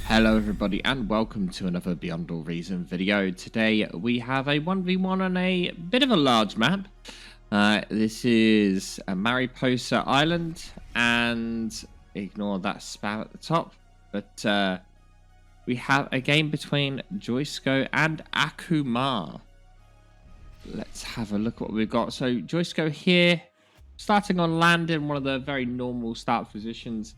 Hello everybody and welcome to another Beyond All Reason video. Today we have a 1v1 on a bit of a large map. This is a Mariposa Island, and ignore that spout at the top. But we have a game between Joisco and Akumar. Let's have a look at what we've got. So Joisco here, starting on land in one of the very normal start positions.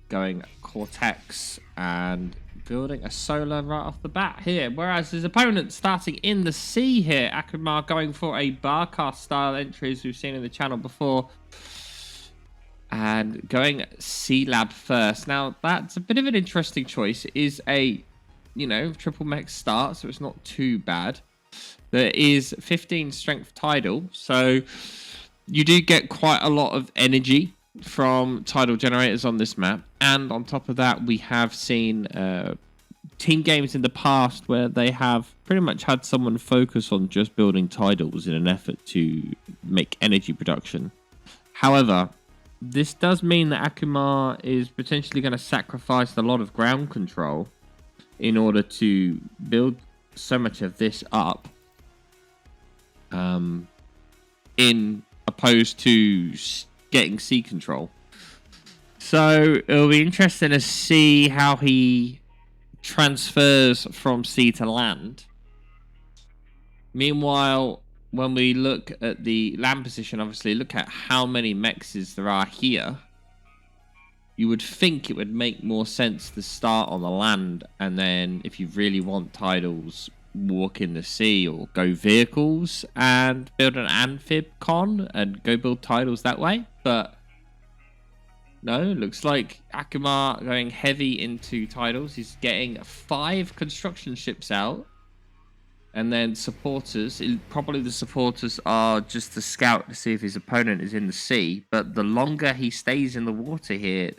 Going Cortex and building a solar right off the bat here. Whereas his opponent starting in the sea here. Akumar going for a barcast style entry as we've seen in the channel before. And going Sea Lab first. Now that's a bit of an interesting choice. It is a, triple mech start, so it's not too bad. There is 15 strength tidal, so you do get quite a lot of energy from tidal generators on this map. And on top of that, we have seen team games in the past where they have pretty much had someone focus on just building tidals in an effort to make energy production. However, this does mean that Akumar is potentially going to sacrifice a lot of ground control in order to build so much of this up, in opposed to getting sea control. So it'll be interesting to see how he transfers from sea to land. Meanwhile, when we look at the land position, obviously look at how many mexes there are here. You would think it would make more sense to start on the land, and then if you really want tidals, walk in the sea or go vehicles and build an amphib con and go build tidals that way. But no, looks like Akumar going heavy into tidals. He's getting 5 construction ships out, and then supporters. Probably the supporters are just to scout to see if his opponent is in the sea. But the longer he stays in the water here,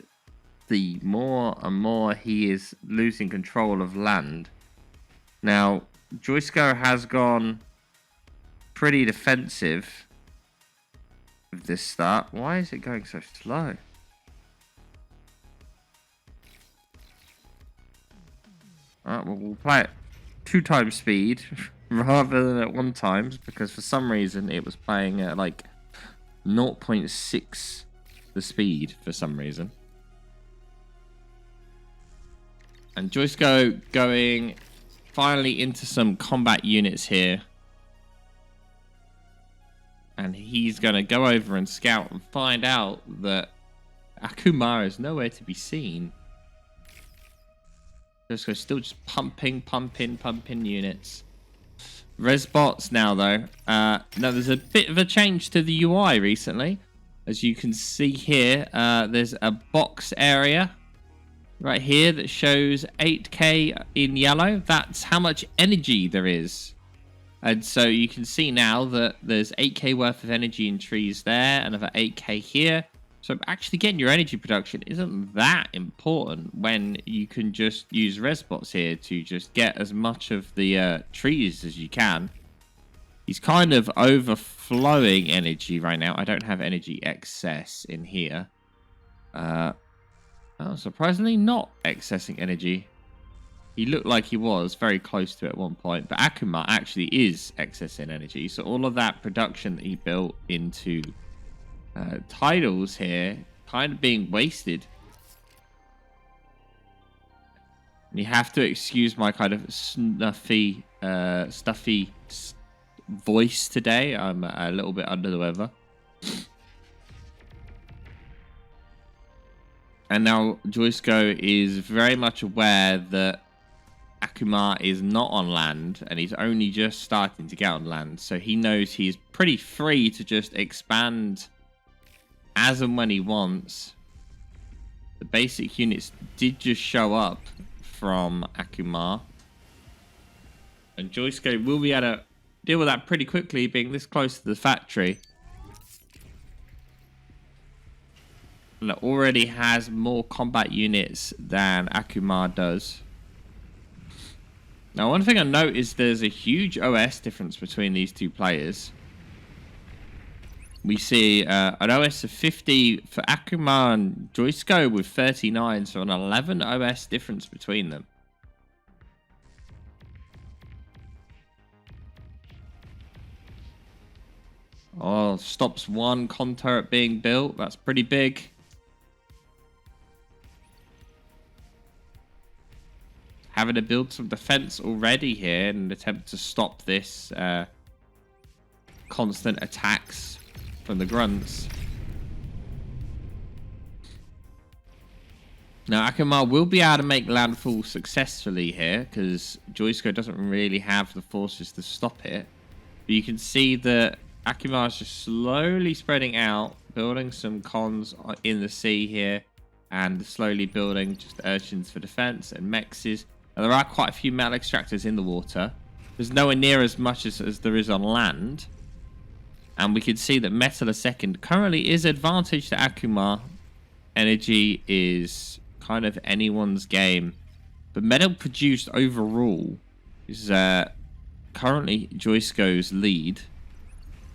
the more and more he is losing control of land. Now, Joisco has gone pretty defensive with this start. Why is it going so slow? Alright, well, we'll play it 2 times speed rather than at 1 times, because for some reason it was playing at like 0.6 the speed for some reason. And Joisco going finally into some combat units here. And he's going to go over and scout and find out that Akumar is nowhere to be seen. Joisco's still just pumping units. Resbots now, though. Now, there's a bit of a change to the UI recently. As you can see here, there's a box area right here that shows 8k in yellow. That's how much energy there is. And so you can see now that there's 8k worth of energy in trees there, another 8k here. So actually getting your energy production isn't that important when you can just use resbots here to just get as much of the trees as you can. He's kind of overflowing energy right now. I don't have energy excess in here. Oh, surprisingly not accessing energy. He looked like he was very close to it at one point, but Akumar actually is accessing energy. So all of that production that he built into tidals here kind of being wasted. And you have to excuse my kind of stuffy voice today. I'm a little bit under the weather. And now Joisco is very much aware that Akumar is not on land, and he's only just starting to get on land. So he knows he's pretty free to just expand as and when he wants. The basic units did just show up from Akumar. And Joisco will be able to deal with that pretty quickly, being this close to the factory. And it already has more combat units than Akumar does. Now, one thing I note is there's a huge OS difference between these two players. We see an OS of 50 for Akumar and Joisco with 39, so an 11 OS difference between them. Oh, stops one con turret being built. That's pretty big. Having to build some defense already here in an attempt to stop this constant attacks from the grunts. Now, Akumar will be able to make landfall successfully here because Joisco doesn't really have the forces to stop it. But you can see that Akumar is just slowly spreading out, building some cons in the sea here, and slowly building just urchins for defense and mexes. And there are quite a few metal extractors in the water. There's nowhere near as much as there is on land. And we can see that metal a second currently is advantage to Akumar. Energy is kind of anyone's game. But metal produced overall is currently Joisco's lead.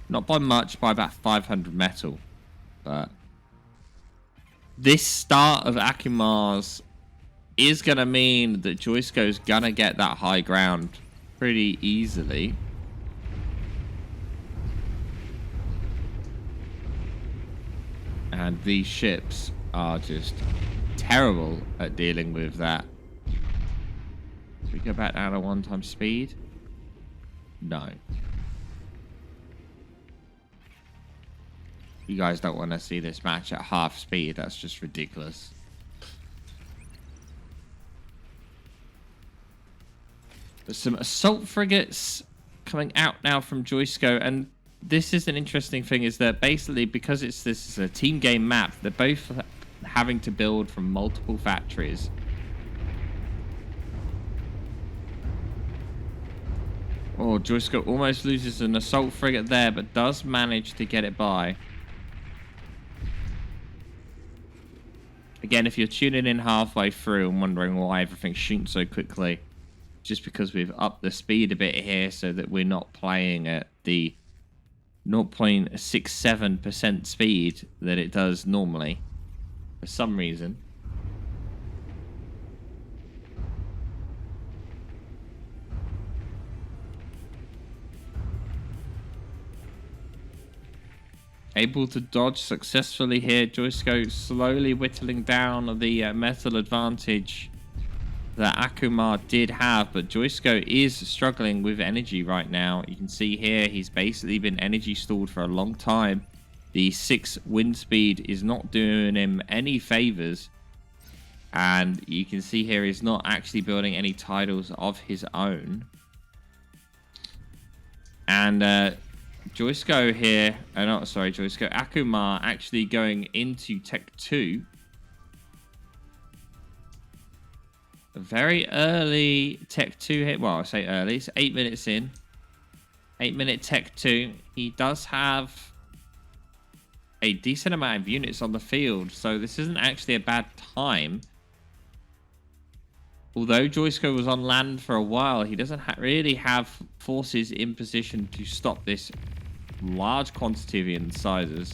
Not by much, by about 500 metal. But this start of Akumar's is going to mean that Joisco's going to get that high ground pretty easily. And these ships are just terrible at dealing with that. Should we go back down to 1 times speed? No. You guys don't want to see this match at half speed. That's just ridiculous. There's some assault frigates coming out now from Joisco, and this is an interesting thing, is that basically because this is a team game map, they're both having to build from multiple factories. Oh, Joisco almost loses an assault frigate there, but does manage to get it by. Again, if you're tuning in halfway through and wondering why everything's shooting so quickly, just because we've upped the speed a bit here so that we're not playing at the 0.67% speed that it does normally for some reason. Able to dodge successfully here. Joisco slowly whittling down the metal advantage that Akumar did have, but Joisco is struggling with energy right now. You can see here he's basically been energy stalled for a long time. The 6 wind speed is not doing him any favors, and you can see here he's not actually building any titles of his own. And Joisco here, Joisco, Akumar actually going into Tech 2. A very early Tech 2 hit. Well, I say early, it's 8 minutes in. 8-minute Tech 2. He does have a decent amount of units on the field, so this isn't actually a bad time. Although Joisco was on land for a while, he doesn't really have forces in position to stop this large quantity of incisors.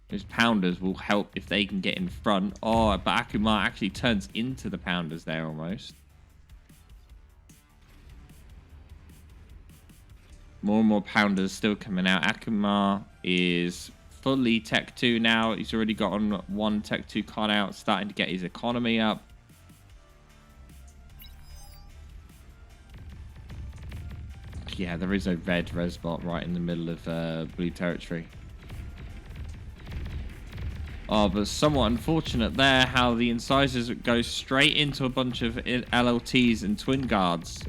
Those pounders will help if they can get in front. Oh, but Akumar actually turns into the pounders there almost. More and more pounders still coming out. Akumar is fully Tech 2 now. He's already got on 1 Tech 2 con out, starting to get his economy up. Yeah, there is a red resbot right in the middle of blue territory. Oh, but somewhat unfortunate there how the incisors go straight into a bunch of LLTs and twin guards.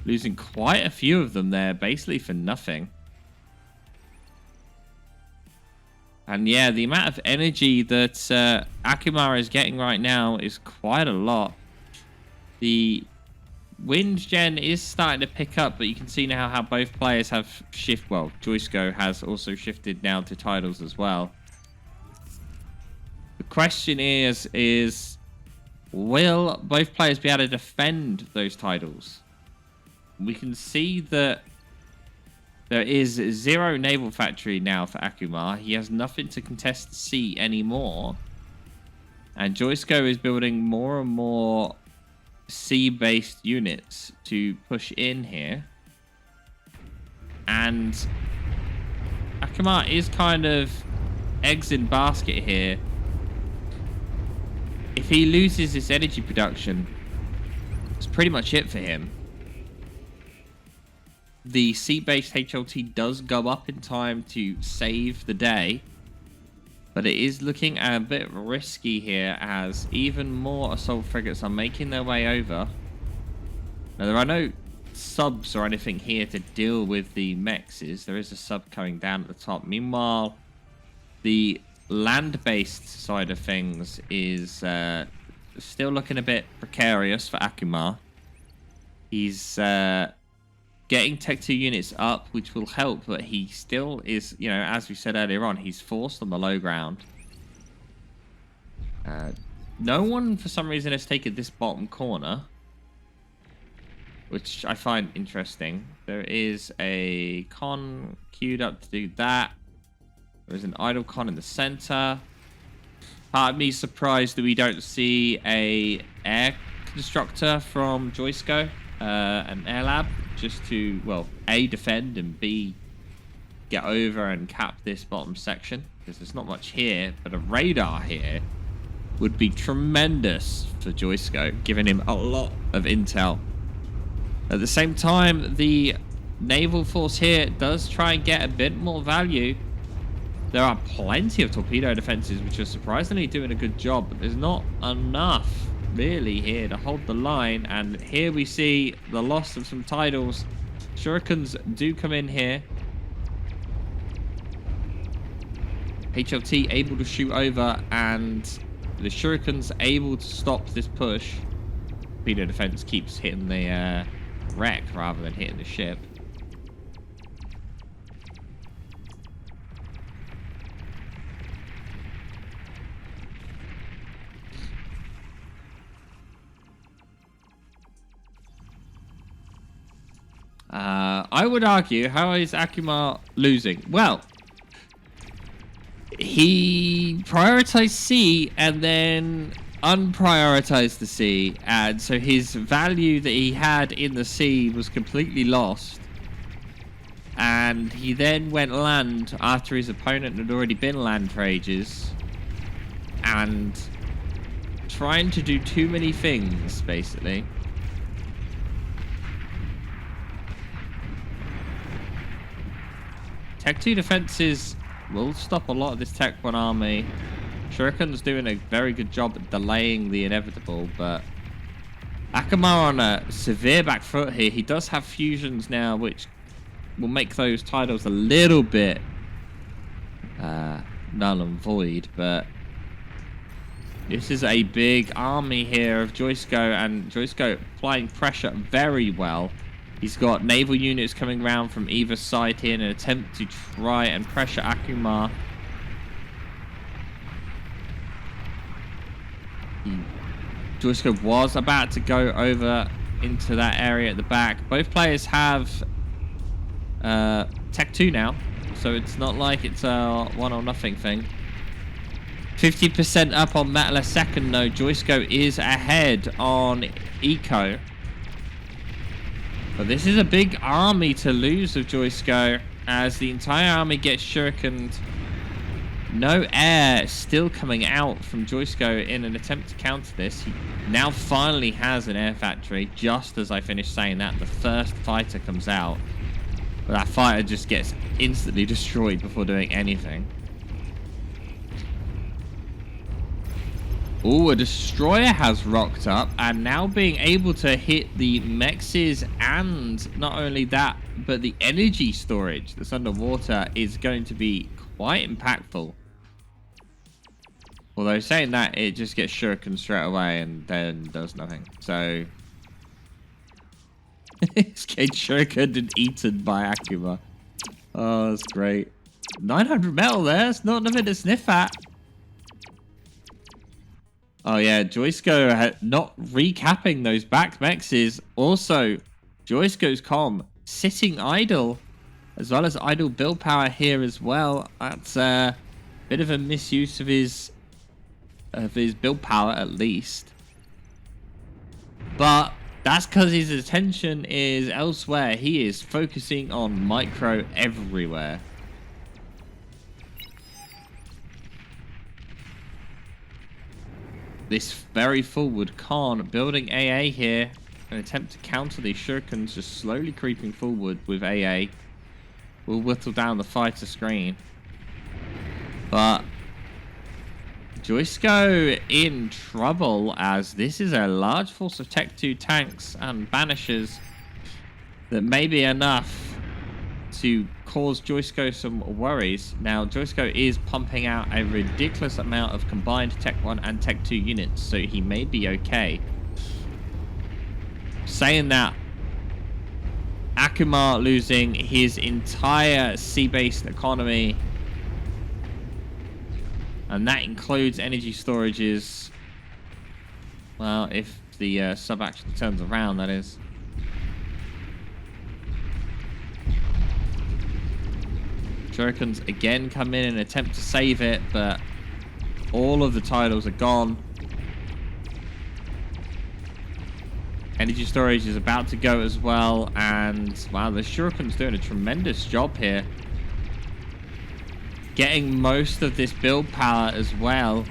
Losing quite a few of them there, basically for nothing. And yeah, the amount of energy that Akumar is getting right now is quite a lot. The wind gen is starting to pick up, but you can see now how both players have shifted. Well, Joisco has also shifted now to titles as well. The question is will both players be able to defend those titles? We can see that There is 0 naval factory now for Akumar. He has nothing to contest the sea anymore. And Joisco is building more and more sea-based units to push in here. And Akumar is kind of eggs in basket here. If he loses this energy production, it's pretty much it for him. The sea-based HLT does go up in time to save the day, but it is looking a bit risky here as even more assault frigates are making their way over. Now, there are no subs or anything here to deal with the mexes. There is a sub coming down at the top. Meanwhile, the land-based side of things is still looking a bit precarious for Akumar. He's getting Tech 2 units up, which will help, but he still is, you know, as we said earlier on, he's forced on the low ground. No one, for some reason, has taken this bottom corner, which I find interesting. There is a con queued up to do that. There's an idle con in the center. Part of me is surprised that we don't see a air constructor from Joisco, an air lab, just to, well, A, defend, and B, get over and cap this bottom section, because there's not much here, but a radar here would be tremendous for Joisco, giving him a lot of intel. At the same time, the naval force here does try and get a bit more value. There are plenty of torpedo defenses, which are surprisingly doing a good job, but there's not enough really here to hold the line. And here we see the loss of some titles. Shurikens do come in here. HLT able to shoot over, and the Shurikens able to stop this push. Torpedo defense keeps hitting the wreck rather than hitting the ship. I would argue, how is Akumar losing? Well, he prioritized C and then unprioritized the sea, and so his value that he had in the sea was completely lost. And he then went land after his opponent had already been land for ages, and trying to do too many things, basically. Tech 2 defenses will stop a lot of this Tech 1 army. Shuriken's doing a very good job at delaying the inevitable, but Akumar on a severe back foot here. He does have fusions now, which will make those titles a little bit null and void, but this is a big army here of Joisco, and Joisco applying pressure very well. He's got naval units coming around from either side here in an attempt to try and pressure Akumar. Joisco was about to go over into that area at the back. Both players have Tech 2 now, so it's not like it's a one or nothing thing. 50% up on Metal a second though. Joisco is ahead on Eco. But this is a big army to lose of Joisco, as the entire army gets shurikened. No air still coming out from Joisco in an attempt to counter this. He now finally has an air factory. Just as I finished saying that, the first fighter comes out. But that fighter just gets instantly destroyed before doing anything. Oh, a destroyer has rocked up, and now being able to hit the mexes, and not only that, but the energy storage that's underwater is going to be quite impactful. Although saying that, it just gets shuriken straight away and then does nothing. So it's getting shurikened and eaten by Akumar. Oh, that's great. 900 metal there. It's not nothing to sniff at. Oh yeah, Joisco not recapping those back mexes. Also, Joisco's comm sitting idle. as well as idle build power here as well. That's a bit of a misuse of his build power, at least. But that's because his attention is elsewhere. He is focusing on micro everywhere. This very forward Khan building AA here. An attempt to counter these shurikens, just slowly creeping forward with AA. Will whittle down the fighter screen. But Joisco in trouble, as this is a large force of Tech 2 tanks and banishers that may be enough to cause Joisco some worries. Now, Joisco is pumping out a ridiculous amount of combined Tech 1 and Tech 2 units, so he may be okay. Saying that, Akumar losing his entire sea-based economy, and that includes energy storages. Well, if the sub actually turns around, that is. Shurikens again come in and attempt to save it, but all of the titles are gone. Energy storage is about to go as well, and wow, the Shuriken's doing a tremendous job here. Getting most of this build power as well.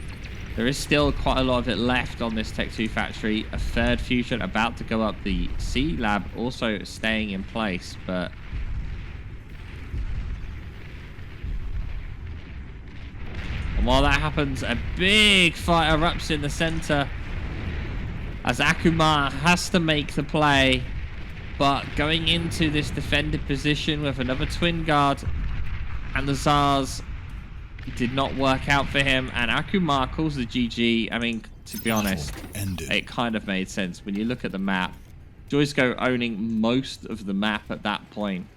There is still quite a lot of it left on this Tech 2 factory. A third fusion about to go up. The C lab also staying in place, but and while that happens, a big fight erupts in the center as Akumar has to make the play, but going into this defended position with another twin guard and the Tsars did not work out for him, and Akumar calls the GG. I mean, to be honest, it kind of made sense when you look at the map. Joisco owning most of the map at that point.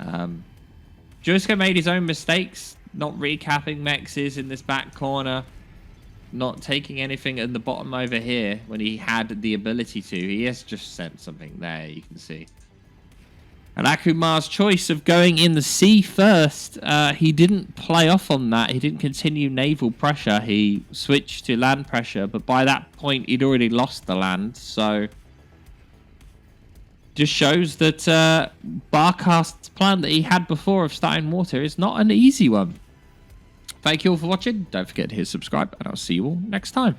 Joisco made his own mistakes, not recapping mexes in this back corner, not taking anything at the bottom over here when he had the ability to. He has just sent something there, you can see. And Akumar's choice of going in the sea first, he didn't play off on that. He didn't continue naval pressure. He switched to land pressure, but by that point, he'd already lost the land. So, just shows that Barcast's plan that he had before of starting water is not an easy one. Thank you all for watching. Don't forget to hit subscribe, and I'll see you all next time.